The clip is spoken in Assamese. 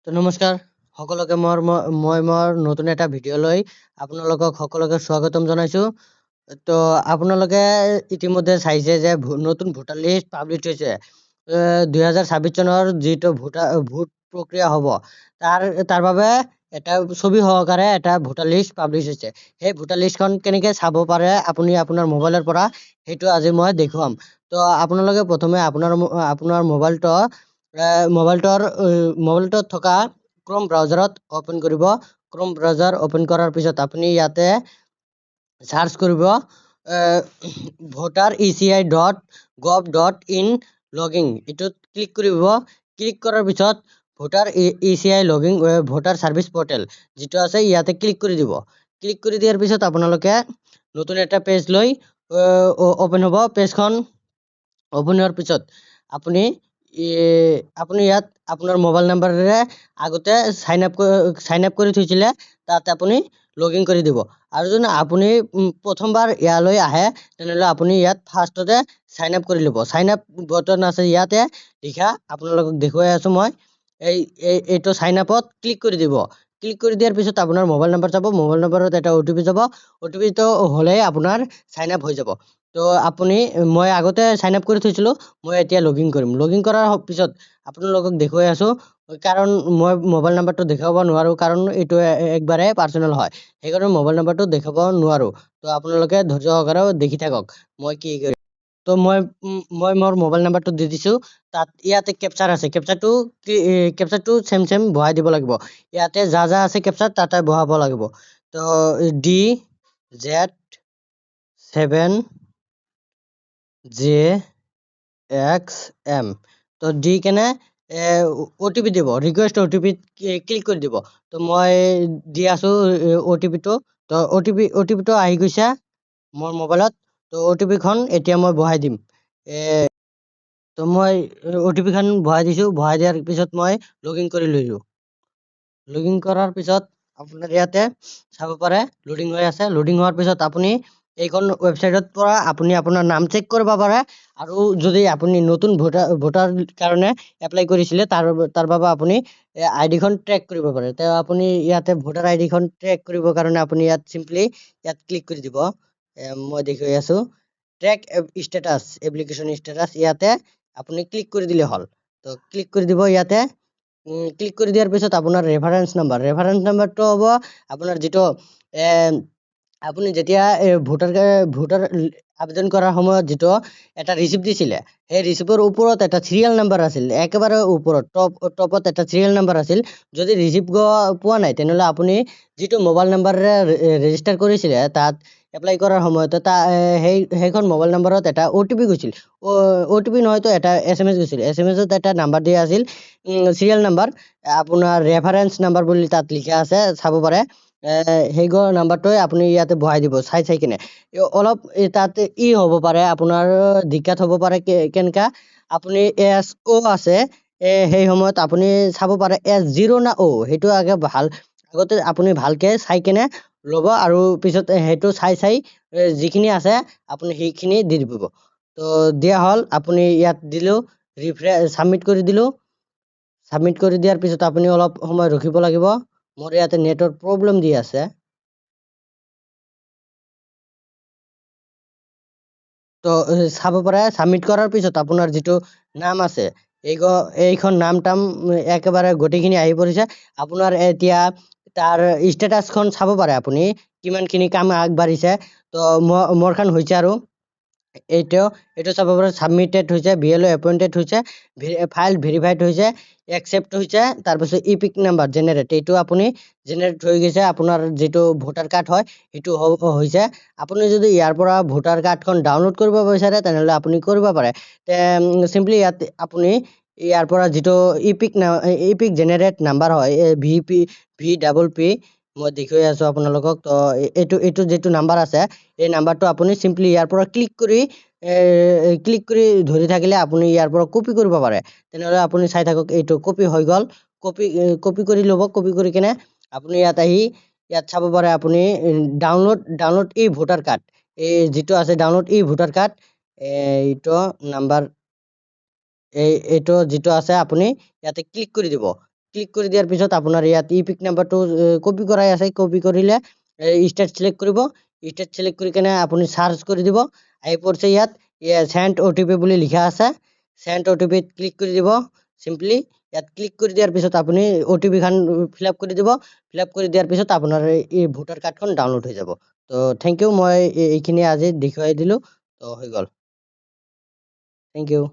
তো নমস্কাৰ সকলোকে মই মোৰ নতুন এটা ভিডিঅ'লৈ আপোনালোকক সকলোকে স্বাগতম জনাইছো। তো আপোনালোকে ইতিমধ্যে চাইছে যে নতুন ভোটাৰ লিষ্ট পাব্লিছ হৈছে। 2026 চনৰ যিটো ভোট প্ৰক্ৰিয়া হ'ব তাৰ বাবে এটা ছবি সহকাৰে এটা ভোটাৰ লিষ্ট পাব্লিছ হৈছে। সেই ভোটাৰ লিষ্টখন কেনেকৈ চাব পাৰে আপুনি আপোনাৰ মোবাইলৰ পৰা সেইটো আজি মই দেখুৱাম। তো আপোনালোকে প্ৰথমে আপোনাৰ মোবাইলটোত থকা ক্ৰোম ব্ৰাউজাৰত ওপেন কৰিব। ক্ৰোম ব্ৰাউজাৰ ওপেন কৰাৰ পিছত আপুনি ইয়াতে সাৰ্চ কৰিব voter.eci.gov.in লগিং। এটোত ক্লিক কৰিব। ক্লিক কৰাৰ পিছত voter ECI logging voter service portal যেটো আছে ইয়াতে ক্লিক কৰি দিব। ক্লিক কৰি দিয়াৰ পিছত আপোনালোকে নতুন এটা পেজ লৈ ওপেন হ'ব। পেজখন ওপেন হোৱাৰ পিছত আপুনি ইয়াত আপোনাৰ মোবাইল নাম্বাৰেৰে আগতে সাইন আপ কৰি থৈছিলে তাতে আপুনি লগইন কৰি দিব। আৰু যদি আপুনি প্ৰথমবাৰ ইয়ালৈ আহে তেনেহ'লে আপুনি ইয়াত ফাৰ্ষ্টতে সাইন আপ কৰি ল'ব। সাইন আপ বটন আছে ইয়াতে লিখা, আপোনালোকক দেখুৱাই আছো মই। এইটো সাইন আপত ক্লিক কৰি দিব। ক্লিক কৰি দিয়াৰ পিছত আপোনাৰ মোবাইল নাম্বাৰ যাব। মোবাইল নাম্বাৰত এটা OTP যাব। OTPটো হ'লে আপোনাৰ সাইন আপ হৈ যাব। তো মই আগতে সাইন আপ কৰি থৈছিলো, মই এতিয়া লগইন কৰিম। লগইন কৰাৰ পিছত আপোনালোকক দেখুৱাই আছো, কাৰণ মই মোবাইল নাম্বাৰটো দেখাব নোৱাৰো, কাৰণ এইটো একবাৰে পাৰ্চনেল হয়, সেইকাৰণে মোবাইল নাম্বাৰটো দেখাব নোৱাৰো। তো আপোনালোকে ধৈৰ্য সহকাৰে দেখি থাকক মই কি কৰিম। তো মই মোৰ মোবাইল নাম্বাৰটো দি দিছো। তাত ইয়াতে কেপচাৰ আছে, কেপচাৰটো চেম বহাই দিব লাগিব। ইয়াতে যা আছে কেপচাৰ তাতে বহাব লাগিব। তো DZ7JXM তো দি কেনে OTP দিব, ৰিকুৱেষ্ট OTP ক্লিক কৰি দিব। তো মই দি আছো OTPটো। তো OTPটো আহি গৈছে মোৰ মোবাইলত। তো OTPখন এতিয়া মই বহাই দিম। তো মই OTPখন বহাই দিছো। বহাই দিয়াৰ পিছত মই লগইন কৰি লৈছো। লগইন কৰাৰ পিছত আপোনাৰ ইয়াতে চাব পাৰে লোডিং হৈ আছে। লোডিং হোৱাৰ পিছত আপুনি এইখন ৱেবছাইটৰ পৰা আপুনি আপোনাৰ নাম চেক কৰিব পাৰে। আৰু যদি আপুনি নতুন ভোটাৰ কাৰণে এপ্লাই কৰিছিলে তাৰ বাবে আপুনি আইডিখন ট্ৰেক কৰিব পাৰে। তো আপুনি ইয়াতে ভোটাৰ আইডিখন ট্ৰেক কৰিবৰ কাৰণে আপুনি ইয়াত চিম্পলি ইয়াত ক্লিক কৰি দিব। মই দেখুৱাই আছো ট্ৰেক ষ্টেটাছ, এপ্লিকেশ্যন ষ্টেটাছ, ইয়াতে আপুনি ক্লিক কৰি দিলে হ'ল। তো ক্লিক কৰি দিব। ইয়াতে ক্লিক কৰি দিয়াৰ পিছত আপোনাৰ ৰেফাৰেন্স নাম্বাৰটো হ'ব আপোনাৰ যিটো আপুনি যেতিয়া ভোটাৰ আবেদন কৰাৰ সময়ত যিটো এটা ৰিচিপ্ট দিছিলে, সেই ৰিচিপ্টৰ ওপৰত এটা চিৰিয়েল নাম্বাৰ আছিল, একেবাৰে ওপৰত টপত এটা চিৰিয়েল নাম্বাৰ আছিল। যদি ৰিচিপ্ট পোৱা নাই তেনেহ'লে আপুনি যিটো মোবাইল নাম্বাৰেৰে ৰেজিষ্টাৰ কৰিছিলে তাত এপ্লাই কৰাৰ সময়ত সেইখন মোবাইল নাম্বাৰত এটা OTP গৈছিল। OTP নহয়তো এটা SMS গৈছিল। SMS-ত এটা নাম্বাৰ দিয়া আছিল, চিৰিয়েল নাম্বাৰ, আপোনাৰ ৰেফাৰেন্স নাম্বাৰ বুলি তাত লিখা আছে, চাব পাৰে। সেই নাম্বাৰটোৱে আপুনি ইয়াতে বহাই দিব চাই কিনে। অলপ তাতে হ'ব পাৰে, আপোনাৰ দিক্কত হ'ব পাৰে। কেনেকা আপুনি SO আছে, সেই সময়ত আপুনি চাব পাৰে S0 না O, সেইটো আগতে আপুনি ভালকে চাই কেনে ল'ব। আৰু পিছত সেইটো চাই যিখিনি আছে আপুনি সেইখিনি দি দিব। তো দিয়া হ'ল, আপুনি ইয়াত দিলো, ছাবমিট কৰি দিলো। ছাবমিট কৰি দিয়াৰ পিছত আপুনি অলপ সময় ৰখিব লাগিব। মোৰ ইয়াতে নেটৰ প্ৰব্লেম দি আছে। তো চাব পাৰে ছাবমিট কৰাৰ পিছত আপোনাৰ যিটো নাম আছে এইখন নাম একেবাৰে গোটেইখিনি আহি পৰিছে। আপোনাৰ এতিয়া তাৰ ষ্টেটাছখন চাব পাৰে আপুনি কিমানখিনি কাম আগবাঢ়িছে। তো মোৰখন হৈছে আৰু এইটো চাব পাৰে ছাবমিটেড হৈছে, BLO এপইণ্টেড হৈছে, ফাইল ভেৰিফাইড হৈছে, একচেপ্ট হৈছে। তাৰপিছত ইপিক নাম্বাৰ জেনেৰেট, এইটো আপুনি জেনেৰেট হৈ গৈছে। আপোনাৰ যিটো ভোটাৰ কাৰ্ড হয় সেইটো হৈছে। আপুনি যদি ইয়াৰ পৰা ভোটাৰ কাৰ্ডখন ডাউনলোড কৰিব বিচাৰে তেনেহ'লে আপুনি কৰিব পাৰে। চিম্পলি ইয়াত আপুনি ইয়াৰ পৰা যিটো ইপিক জেনেৰেট নাম্বাৰ হয়, VPP, মই দেখুৱাই আছো আপোনালোকক। তো এইটো যিটো নাম্বাৰ আছে এই নাম্বাৰটো আপুনি চিম্পলি ইয়াৰ পৰা ক্লিক কৰি ধৰি থাকিলে আপুনি ইয়াৰ পৰা কপি কৰিব পাৰে। তেনেহ'লে আপুনি চাই থাকক, এইটো কপি হৈ গ'ল। কপি কৰি ল'ব। কপি কৰি কেনে আপুনি ইয়াত চাব পাৰে আপুনি ডাউনলোড ই ভোটাৰ কাৰ্ড, যিটো আছে ডাউনলোড ই ভোটাৰ কাৰ্ড, এইটো নাম্বাৰ, এইটো যিটো আছে আপুনি ইয়াতে ক্লিক কৰি দিব। ক্লিক কৰি দিয়াৰ পিছত আপোনাৰ ইয়াত ইপিক নাম্বাৰটো কপি কৰাই আছে কপি কৰিলে ষ্টেট চিলেক্ট কৰিব ষ্টেট চিলেক্ট কৰি কেনে আপুনি চাৰ্চ কৰি দিব আহি পৰিছে ইয়াত চেণ্ড OTP বুলি লিখা আছে চেণ্ড OTP ক্লিক কৰি দিব চিম্পলি ইয়াত ক্লিক কৰি দিয়াৰ পিছত আপুনি OTP খান ফিল আপ কৰি দিব ফিল আপ কৰি দিয়াৰ পিছত আপোনাৰ এই ভোটাৰ কাৰ্ডখন ডাউনলোড হৈ যাব তো থেংক ইউ মই এইখিনি আজি দেখুৱাই দিলোঁ তো হৈ গ'ল থেংক ইউ